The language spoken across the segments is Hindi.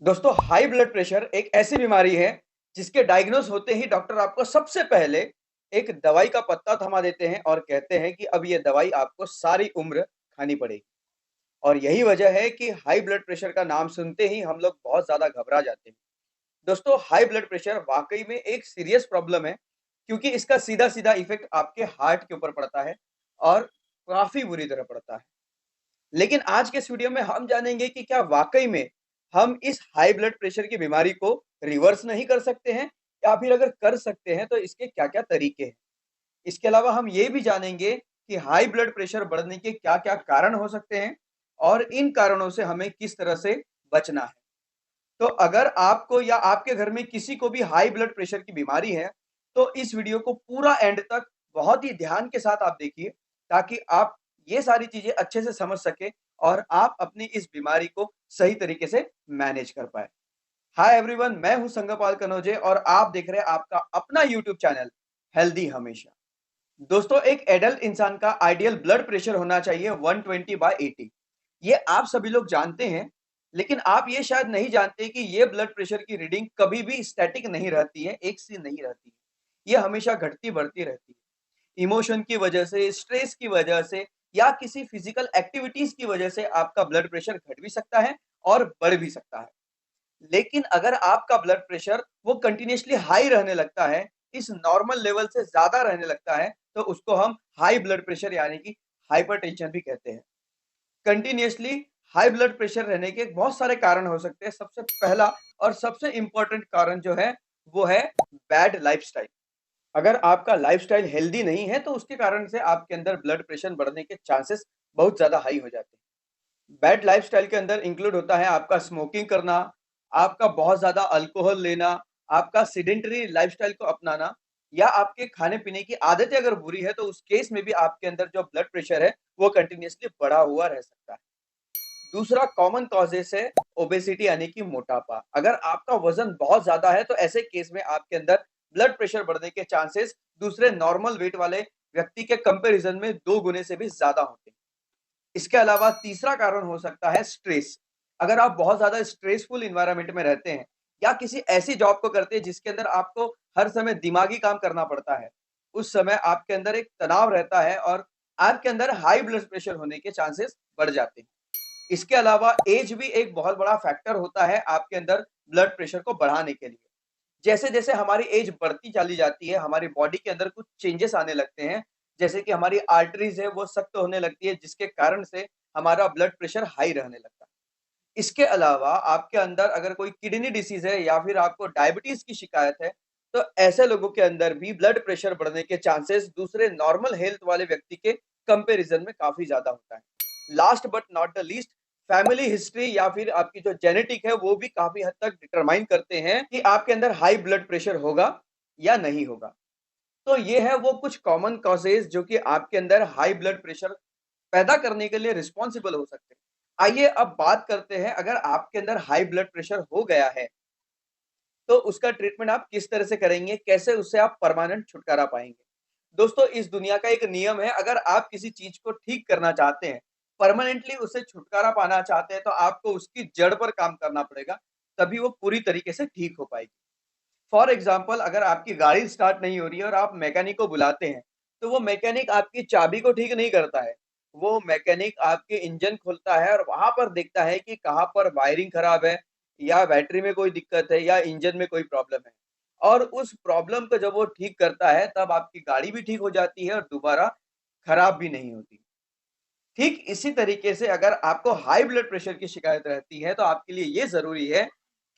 दोस्तों, हाई ब्लड प्रेशर एक ऐसी बीमारी है जिसके डायग्नोस होते ही डॉक्टर आपको सबसे पहले एक दवाई का पत्ता थमा देते हैं और कहते हैं कि अब ये दवाई आपको सारी उम्र खानी पड़ेगी। और यही वजह है कि हाई ब्लड प्रेशर का नाम सुनते ही हम लोग बहुत ज़्यादा घबरा जाते हैं। दोस्तों, हाई ब्लड प्रेशर वाक़ई में एक सीरियस प्रॉब्लम है, क्योंकि इसका सीधा-सीधा इफ़ेक्ट आपके हार्ट के ऊपर पड़ता है और काफ़ी बुरी तरह पड़ता है। लेकिन आज के इस वीडियो में हम जानेंगे कि क्या वाक़ई में हम इस हाई ब्लड प्रेशर की बीमारी को रिवर्स नहीं कर सकते हैं, या फिर अगर कर सकते हैं तो इसके क्या-क्या तरीके हैं। इसके अलावा हम ये भी जानेंगे कि हाई ब्लड प्रेशर बढ़ने के क्या-क्या कारण हो सकते हैं और इन कारणों से हमें किस तरह से बचना है। तो अगर आपको या आपके घर में किसी को भी हाई ब्लड प्रेशर की बीमारी है, तो इस वीडियो को पूरा एंड तक बहुत ही ध्यान के साथ आप देखिए, ताकि आप ये सारी चीज़ें अच्छे से समझ सकें और आप अपनी इस बीमारी को सही तरीके से मैनेज कर पाएँ। हाय एवरीवन, मैं हूँ संगापाल कनोजे और आप देख रहे हैं आपका अपना यूट्यूब चैनल हेल्दी हमेशा। दोस्तों, एक एडल्ट इंसान का आइडियल ब्लड प्रेशर होना चाहिए 120/80। ये आप सभी लोग जानते हैं, लेकिन आप ये शायद नहीं जानते कि ये ब्लड प्रेशर की रीडिंग कभी भी स्टैटिक नहीं रहती है, एक सी नहीं रहती है। ये हमेशा घटती-बढ़ती रहती है। इमोशन की वजह से, स्ट्रेस की वजह से या किसी फिजिकल एक्टिविटीज की वजह से आपका ब्लड प्रेशर घट भी सकता है और बढ़ भी सकता है। लेकिन अगर आपका ब्लड प्रेशर वो कंटिन्यूअसली हाई रहने लगता है, इस नॉर्मल लेवल से ज़्यादा रहने लगता है, तो उसको हम हाई ब्लड प्रेशर यानी कि हाइपरटेंशन भी कहते हैं। कंटिन्यूअसली हाई ब्लड प्रेशर रहने के बहुत सारे कारण हो सकते हैं। सबसे पहला और सबसे इम्पोर्टेंट कारण जो है, वो है बैड लाइफ़स्टाइल। अगर आपका लाइफ़स्टाइल हेल्दी नहीं है, तो उसके कारण से आपके अंदर ब्लड प्रेशर बढ़ने के चांसेस बहुत ज़्यादा हाई हो जाते हैं। बैड लाइफ़स्टाइल के अंदर इंक्लूड होता है आपका स्मोकिंग करना, आपका बहुत ज़्यादा अल्कोहल लेना, आपका सेडेंटरी लाइफ़स्टाइल को अपनाना, या आपके खाने-पीने की आदतें अगर बुरी है, तो उस केस में भी आपके अंदर जो ब्लड प्रेशर है, वो कंटिन्यूअसली बढ़ा हुआ रह सकता है। दूसरा कॉमन कॉजेज़ है ओबेसिटी यानी कि मोटापा। अगर आपका वज़न बहुत ज़्यादा है, तो ऐसे केस में आपके अंदर ब्लड प्रेशर बढ़ने के चांसेस दूसरे नॉर्मल वेट वाले व्यक्ति के कंपैरिज़न में 2 गुने से भी ज़्यादा होते हैं। इसके अलावा तीसरा कारण हो सकता है स्ट्रेस। अगर आप बहुत ज़्यादा स्ट्रेसफुल एनवायरनमेंट में रहते हैं या किसी ऐसी जॉब को करते हैं जिसके अंदर आपको हर समय दिमागी काम करना पड़ता है, उस समय आपके अंदर एक तनाव रहता है और आपके अंदर हाई ब्लड प्रेशर होने के चांसेस बढ़ जाते हैं। इसके अलावा एज भी एक बहुत बड़ा फैक्टर होता है आपके अंदर ब्लड प्रेशर को बढ़ाने के लिए। जैसे-जैसे हमारी एज बढ़ती चली जाती है, हमारी बॉडी के अंदर कुछ चेंजेस आने लगते हैं, जैसे कि हमारी आर्टरीज़ है वो सख्त होने लगती है, जिसके कारण से हमारा ब्लड प्रेशर हाई रहने लगता है। इसके अलावा आपके अंदर अगर कोई किडनी डिसीज़ है या फिर आपको डायबिटीज़ की शिकायत है, तो ऐसे लोगों के अंदर भी ब्लड प्रेशर बढ़ने के चांसेस दूसरे नॉर्मल हेल्थ वाले व्यक्ति के कंपैरिज़न में काफ़ी ज़्यादा होता है। Last but not the least, family history या फिर आपकी जो जेनेटिक है, वो भी काफ़ी हद तक डिटरमाइन करते हैं कि आपके अंदर हाई ब्लड प्रेशर होगा या नहीं होगा। तो ये है वो कुछ कॉमन कॉजेज़ जो कि आपके अंदर हाई ब्लड प्रेशर पैदा करने के लिए रिस्पॉन्सिबल हो सकते हैं। आइए अब बात करते हैं, अगर आपके अंदर हाई ब्लड प्रेशर हो गया है, तो उसका ट्रीटमेंट आप किस तरह से करेंगे? कैसे उससे आप परमानेंट छुटकारा पाएँगे? दोस्तों, इस दुनिया का एक नियम है, अगर आप किसी चीज़ को ठीक करना चाहते हैं, परमानेंटली उससे छुटकारा पाना चाहते हैं, तो आपको उसकी जड़ पर काम करना पड़ेगा, तभी वो पूरी तरीके से ठीक हो पाएगी। फॉर एग्ज़ाम्पल, अगर आपकी गाड़ी स्टार्ट नहीं हो रही है और आप मैकेनिक को बुलाते हैं, तो वो मैकेनिक आपकी चाबी को ठीक नहीं करता है। वो मैकेनिक आपके इंजन खोलता है और वहाँ पर देखता है कि कहाँ पर वायरिंग खराब है, या बैटरी में कोई दिक्कत है, या इंजन में कोई प्रॉब्लम है। और उस प्रॉब्लम को जब वो ठीक करता है, तब आपकी गाड़ी भी ठीक हो जाती है और दोबारा खराब भी नहीं होती। ठीक इसी तरीके से अगर आपको हाई ब्लड प्रेशर की शिकायत रहती है, तो आपके लिए ये ज़रूरी है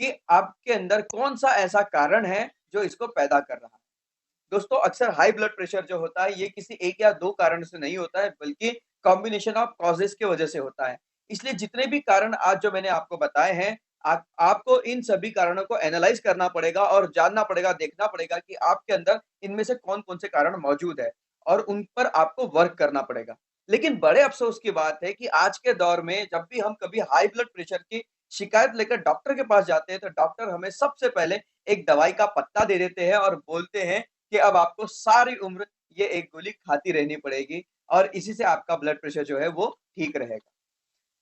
कि आपके अंदर कौन-सा ऐसा कारण है जो इसको पैदा कर रहा है। दोस्तों, अक्सर हाई ब्लड प्रेशर जो होता है, ये किसी 1 या 2 कारण से नहीं होता है, बल्कि कॉम्बिनेशन ऑफ कॉजेज़ की वजह से होता है। इसलिए जितने भी कारण आज जो मैंने आपको बताए हैं, आपको इन सभी कारणों को एनालाइज़ करना पड़ेगा और जानना पड़ेगा, देखना पड़ेगा कि आपके अंदर इनमें से कौन-कौन से कारण मौजूद है और उन पर आपको वर्क करना पड़ेगा। लेकिन बड़े अफ़सोस की बात है कि आज के दौर में जब भी हम कभी हाई ब्लड प्रेशर की शिकायत लेकर डॉक्टर के पास जाते हैं, तो डॉक्टर हमें सबसे पहले एक दवाई का पत्ता दे देते हैं और बोलते हैं कि अब आपको सारी उम्र ये एक गोली खाती रहनी पड़ेगी और इसी से आपका ब्लड प्रेशर जो है वो ठीक रहेगा।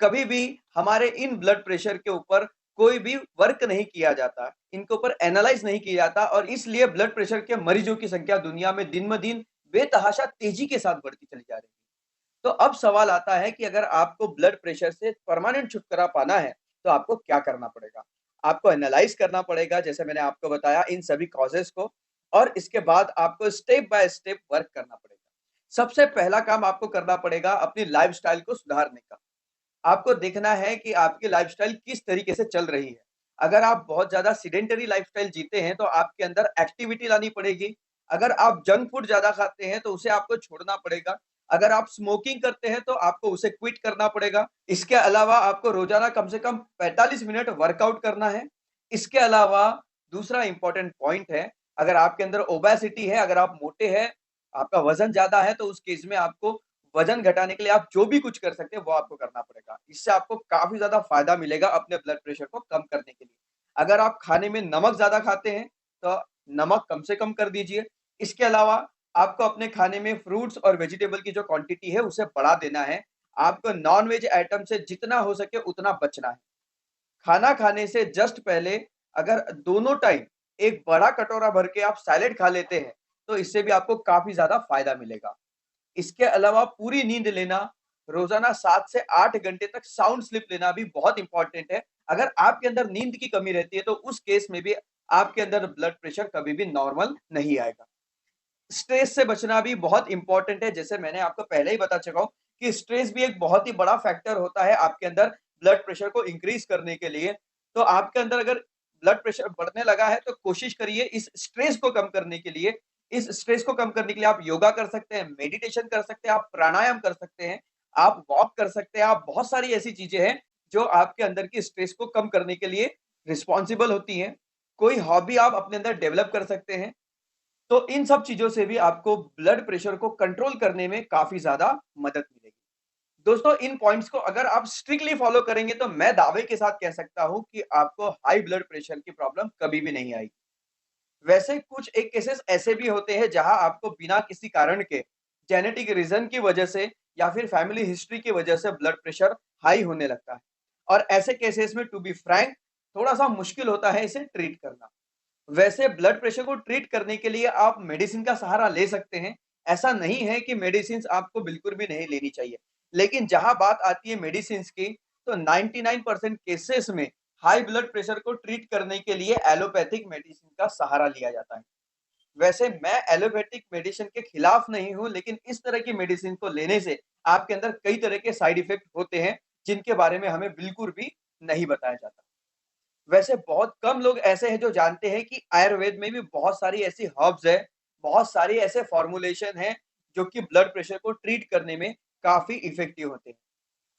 कभी भी हमारे इन ब्लड प्रेशर के ऊपर कोई भी वर्क नहीं किया जाता, इनके ऊपर एनालाइज नहीं किया जाता और इसलिए ब्लड प्रेशर के मरीजों की संख्या दुनिया में दिन ब दिन बेतहाशा तेजी के साथ बढ़ती चली जा रही है। तो अब सवाल आता है कि अगर आपको ब्लड प्रेशर से परमानेंट छुटकारा पाना है, तो आपको क्या करना पड़ेगा? आपको एनालाइज करना पड़ेगा, जैसे मैंने आपको बताया इन सभी कॉजेस को, और इसके बाद आपको स्टेप बाय स्टेप वर्क करना पड़ेगा। सबसे पहला काम आपको करना पड़ेगा अपनी लाइफस्टाइल को सुधारने का। आपको देखना है कि आपकी लाइफस्टाइल किस तरीके से चल रही है। अगर आप बहुत ज़्यादा सेडेंटरी लाइफस्टाइल जीते हैं, तो आपके अंदर एक्टिविटी लानी पड़ेगी। अगर आप जंक फूड ज़्यादा खाते हैं, तो उसे आपको छोड़ना पड़ेगा। अगर आप स्मोकिंग करते हैं, तो आपको उसे क्विट करना पड़ेगा। इसके अलावा आपको रोज़ाना कम से कम 45 मिनट वर्कआउट करना है। इसके अलावा दूसरा इम्पोर्टेंट पॉइंट है, अगर आपके अंदर ओबेसिटी है, अगर आप मोटे हैं, आपका वज़न ज़्यादा है, तो उस केस में आपको वजन घटाने के लिए आप जो भी कुछ कर सकते हैं वो आपको करना पड़ेगा। इससे आपको काफ़ी ज़्यादा फ़ायदा मिलेगा अपने ब्लड प्रेशर को कम करने के लिए। अगर आप खाने में नमक ज़्यादा खाते हैं, तो नमक कम से कम कर दीजिए। इसके अलावा आपको अपने खाने में फ्रूट्स और वेजिटेबल की जो क्वांटिटी है उसे बढ़ा देना है। आपको नॉन-वेज आइटम से जितना हो सके उतना बचना है। खाना खाने से जस्ट पहले अगर दोनों टाइम एक बड़ा कटोरा भर के आप सैलेड खा लेते हैं, तो इससे भी आपको काफ़ी ज़्यादा फ़ायदा मिलेगा। इसके अलावा पूरी नींद लेना, रोज़ाना 7 से 8 घंटे तक साउंड स्लीप लेना भी बहुत इम्पोर्टेंट है। अगर आपके अंदर नींद की कमी रहती है, तो उस केस में भी आपके अंदर ब्लड प्रेशर कभी भी नॉर्मल नहीं आएगा। स्ट्रेस से बचना भी बहुत इम्पोर्टेंट है, जैसे मैंने आपको पहले ही बता चुका हूँ कि स्ट्रेस भी एक बहुत ही बड़ा फैक्टर होता है आपके अंदर ब्लड प्रेशर को इंक्रीज़ करने के लिए। तो आपके अंदर अगर ब्लड प्रेशर बढ़ने लगा है, तो कोशिश करिए इस स्ट्रेस को कम करने के लिए। इस स्ट्रेस को कम करने के लिए आप योगा कर सकते हैं, मेडिटेशन कर सकते हैं, आप प्राणायाम कर सकते हैं, आप वॉक कर सकते हैं, आप बहुत सारी ऐसी चीज़ें हैं, जो आपके अंदर की स्ट्रेस को कम करने के लिए रिस्पॉन्सिबल होती हैं। कोई हॉबी आप अपने अंदर डेवलप कर सकते हैं। तो इन सब चीज़ों से भी आपको ब्लड प्रेशर को कंट्रोल करने में काफ़ी ज़्यादा मदद मिलेगी। दोस्तों, इन पॉइंट्स को अगर आप स्ट्रिक्टली फॉलो करेंगे, तो मैं दावे के साथ कह सकता हूँ कि आपको हाई ब्लड प्रेशर की प्रॉब्लम कभी भी नहीं आएगी। वैसे कुछ एक केसेस ऐसे भी होते हैं जहां आपको बिना किसी कारण के जेनेटिक रीजन की वजह से या फिर फैमिली हिस्ट्री की वजह से ब्लड प्रेशर हाई होने लगता है, और ऐसे केसेस में टू बी फ्रैंक थोड़ा सा मुश्किल होता है इसे ट्रीट करना। वैसे ब्लड प्रेशर को ट्रीट करने के लिए आप मेडिसिन का सहारा ले सकते हैं। ऐसा नहीं है कि मेडिसिन आपको बिल्कुल भी नहीं लेनी चाहिए। लेकिन जहां बात आती है मेडिसिन की, तो 99% केसेस में हाई ब्लड प्रेशर को ट्रीट करने के लिए एलोपैथिक मेडिसिन का सहारा लिया जाता है। वैसे मैं एलोपैथिक मेडिसिन के खिलाफ नहीं हूं, लेकिन इस तरह की मेडिसिन को लेने से आपके अंदर कई तरह के साइड इफेक्ट होते हैं, जिनके बारे में हमें बिल्कुल भी नहीं बताया जाता। वैसे बहुत कम लोग ऐसे हैं जो जानते हैं कि आयुर्वेद में भी बहुत सारी ऐसी हर्ब्स है, बहुत सारी ऐसे फॉर्मुलेशन हैं, जो कि ब्लड प्रेशर को ट्रीट करने में काफ़ी इफ़ेक्टिव होते हैं।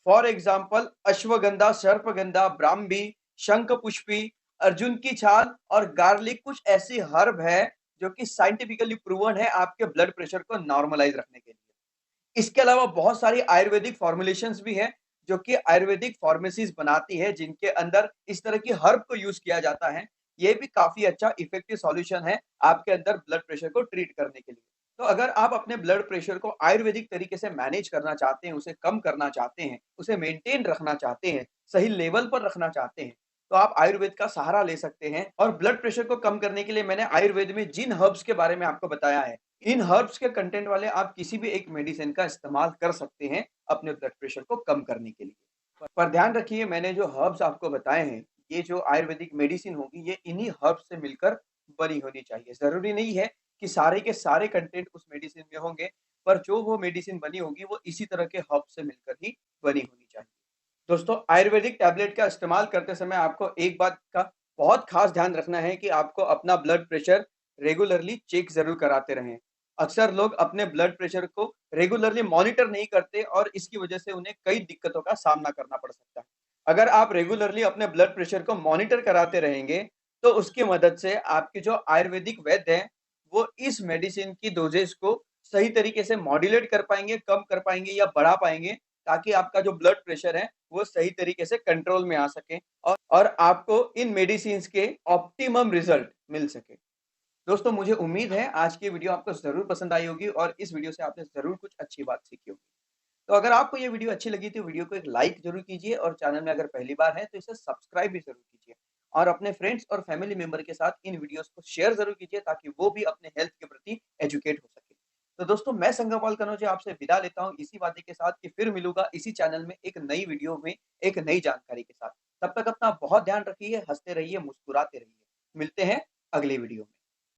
फॉर एग्ज़ाम्पल अश्वगंधा, सर्पगंधा, ब्राह्मी, शंखपुष्पी, अर्जुन की छाल और गार्लिक कुछ ऐसी हर्ब है, जो कि साइंटिफिकली प्रूवन है आपके ब्लड प्रेशर को नॉर्मलाइज़ रखने के लिए। इसके अलावा बहुत सारी आयुर्वेदिक फॉर्मुलेशंस भी हैं, जो कि आयुर्वेदिक फार्मेसीज़ बनाती है, जिनके अंदर इस तरह की हर्ब को यूज़ किया जाता है। ये भी काफ़ी अच्छा इफ़ेक्टिव सॉल्यूशन है आपके अंदर ब्लड प्रेशर को ट्रीट करने के लिए। तो अगर आप अपने ब्लड प्रेशर को आयुर्वेदिक तरीके से मैनेज करना चाहते हैं, उसे कम करना चाहते हैं, उसे मेंटेन रखना चाहते हैं, सही लेवल पर रखना चाहते हैं, तो आप आयुर्वेद का सहारा ले सकते हैं। और ब्लड प्रेशर को कम करने के लिए मैंने आयुर्वेद में जिन हर्ब्स के बारे में आपको बताया है, इन हर्ब्स के कंटेंट वाले आप किसी भी एक मेडिसिन का इस्तेमाल कर सकते हैं अपने ब्लड प्रेशर को कम करने के लिए। पर ध्यान रखिए, मैंने जो हर्ब्स आपको बताए हैं, ये जो आयुर्वेदिक मेडिसिन होगी, ये इन्हीं हर्ब्स से मिलकर बनी होनी चाहिए। ज़रूरी नहीं है कि सारे के सारे कंटेंट उस मेडिसिन में होंगे, पर जो वो मेडिसिन बनी होगी, वो इसी तरह के हर्ब्स से मिलकर ही बनी होनी चाहिए। दोस्तों, आयुर्वेदिक टैबलेट का इस्तेमाल करते समय आपको एक बात का बहुत खास ध्यान रखना है कि आपको अपना ब्लड प्रेशर रेगुलरली चेक ज़रूर कराते रहें। अक्सर लोग अपने ब्लड प्रेशर को रेगुलरली मॉनिटर नहीं करते और इसकी वजह से उन्हें कई दिक्कतों का सामना करना पड़ सकता है। अगर आप रेगुलरली अपने ब्लड प्रेशर को मॉनिटर कराते रहेंगे, तो उसकी मदद से आपके जो आयुर्वेदिक वैद्य हैं, वो इस मेडिसिन की डोज़ेज़ को सही तरीके से मॉड्यूलेट कर पाएँगे, कम कर पाएँगे या बढ़ा पाएँगे, ताकि आपका जो ब्लड प्रेशर है, वो सही तरीके से कंट्रोल में आ सके और आपको इन मेडिसिन्स के ऑप्टिमम रिज़ल्ट मिल सके। दोस्तों, मुझे उम्मीद है आज की वीडियो आपको ज़रूर पसंद आई होगी और इस वीडियो से आपने ज़रूर कुछ अच्छी बात सीखी होगी। तो अगर आपको ये वीडियो अच्छी लगी तो वीडियो को एक लाइक ज़रूर कीजिए और चैनल में अगर पहली बार हैं तो इसे सब्सक्राइब भी ज़रूर कीजिए। और अपने फ्रेंड्स और फैमिली मेंबर के साथ इन वीडियोज़ को शेयर ज़रूर कीजिए ताकि वो भी अपने हेल्थ के प्रति एजुकेट हो सके। तो दोस्तों मैं संगपाल कन्नौजे आपसे विदा लेता हूँ इसी वादे के साथ कि फिर मिलूँगा इसी चैनल में एक नई वीडियो में, एक नई जानकारी के साथ। तब तक अपना बहुत ध्यान रखिए, हँसते रहिए, मुस्कुराते रहिए। मिलते हैं अगली वीडियो में।